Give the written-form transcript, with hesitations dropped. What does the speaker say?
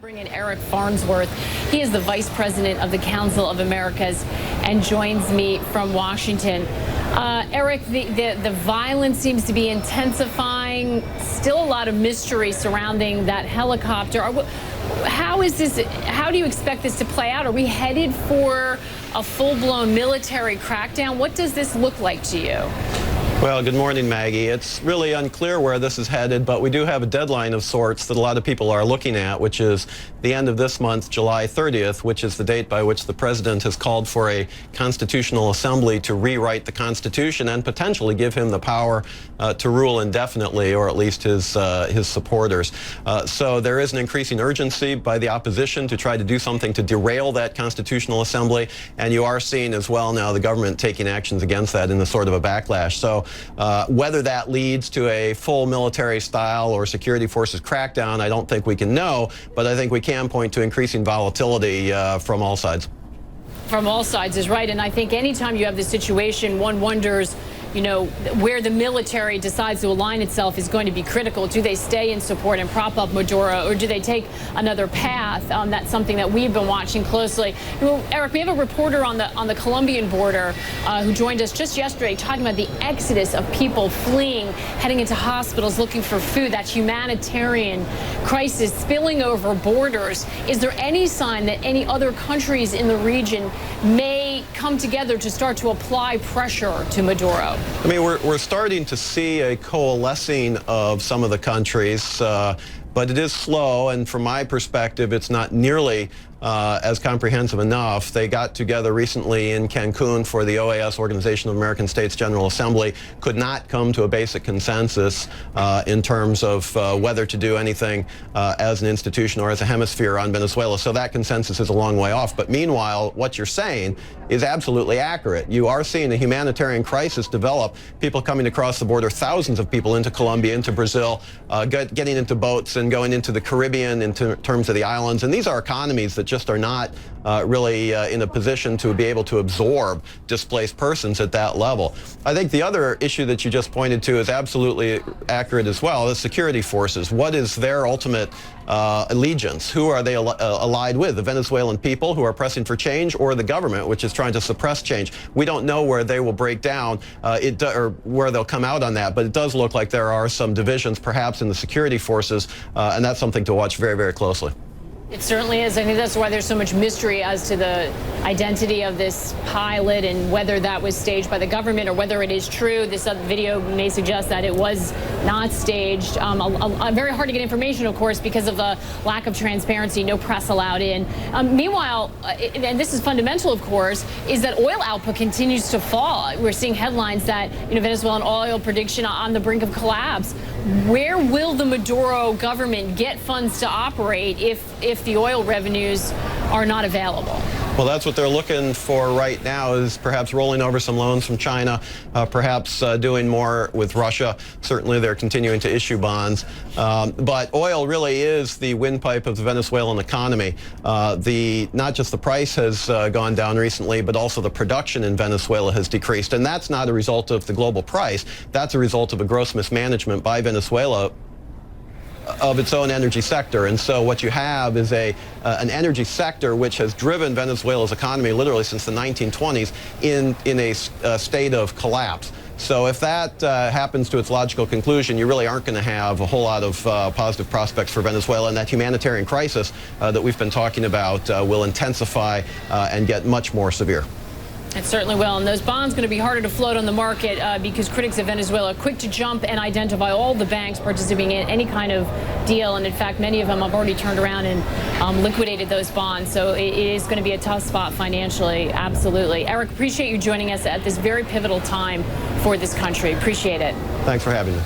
Bring in Eric Farnsworth. He is the Vice President of the Council of Americas and joins me from Washington. Eric, the violence seems to be intensifying. Still a lot of mystery surrounding that helicopter. How do you expect this to play out? Are we headed for a full-blown military crackdown? What does this look like to you? Well, good morning, Maggie. It's really unclear where this is headed, but we do have a deadline of sorts that a lot of people are looking at, which is the end of this month, July 30th, which is the date by which the president has called for a constitutional assembly to rewrite the Constitution and potentially give him the power to rule indefinitely, or at least his supporters. So there is an increasing urgency by the opposition to try to do something to derail that constitutional assembly, and you are seeing as well now the government taking actions against that in a sort of a backlash. So whether that leads to a full military style or security forces crackdown, I don't think we can know, but I think we can point to increasing volatility from all sides. From all sides is right, and I think anytime you have this situation, one wonders, you know, where the military decides to align itself is going to be critical. Do they stay in support and prop up Maduro, or do they take another path? That's something that we've been watching closely. Well, Eric, we have a reporter on the Colombian border who joined us just yesterday talking about the exodus of people fleeing, heading into hospitals, looking for food. That humanitarian crisis spilling over borders. Is there any sign that any other countries in the region may come together to start to apply pressure to Maduro? I mean, we're starting to see a coalescing of some of the countries, but it is slow, and from my perspective, it's not nearly as comprehensive enough. They got together recently in Cancun for the OAS, Organization of American States General Assembly, could not come to a basic consensus in terms of whether to do anything as an institution or as a hemisphere on Venezuela. So that consensus is a long way off. But meanwhile, what you're saying is absolutely accurate. You are seeing a humanitarian crisis develop, people coming across the border, thousands of people into Colombia, into Brazil, getting into boats and going into the Caribbean in terms of the islands. And these are economies that just are not really in a position to be able to absorb displaced persons at that level. I think the other issue that you just pointed to is absolutely accurate as well, the security forces. What is their ultimate allegiance? Who are they allied with? The Venezuelan people who are pressing for change, or the government, which is trying to suppress change? We don't know where they will break down or where they'll come out on that, but it does look like there are some divisions perhaps in the security forces, and that's something to watch very, very closely. It certainly is. I think that's why there's so much mystery as to the identity of this pilot and whether that was staged by the government or whether it is true. This video may suggest that it was not staged. Very hard to get information, of course, because of the lack of transparency, no press allowed in. Meanwhile, and this is fundamental, of course, is that oil output continues to fall. We're seeing headlines that, you know, Venezuelan oil production on the brink of collapse. Where will the Maduro government get funds to operate if the oil revenues are not available? Well, that's what they're looking for right now, is perhaps rolling over some loans from China, perhaps doing more with Russia. Certainly they're continuing to issue bonds. But oil really is the windpipe of the Venezuelan economy. Not just the price has gone down recently, but also the production in Venezuela has decreased. And that's not a result of the global price. That's a result of a gross mismanagement by Venezuela of its own energy sector. And so what you have is an energy sector which has driven Venezuela's economy literally since the 1920s in a state of collapse. So if that happens to its logical conclusion, you really aren't going to have a whole lot of positive prospects for Venezuela, and that humanitarian crisis that we've been talking about will intensify and get much more severe. It certainly will, and those bonds going to be harder to float on the market because critics of Venezuela are quick to jump and identify all the banks participating in any kind of deal, and in fact many of them have already turned around and liquidated those bonds, so it is going to be a tough spot financially, absolutely. Eric, appreciate you joining us at this very pivotal time for this country. Appreciate it. Thanks for having me.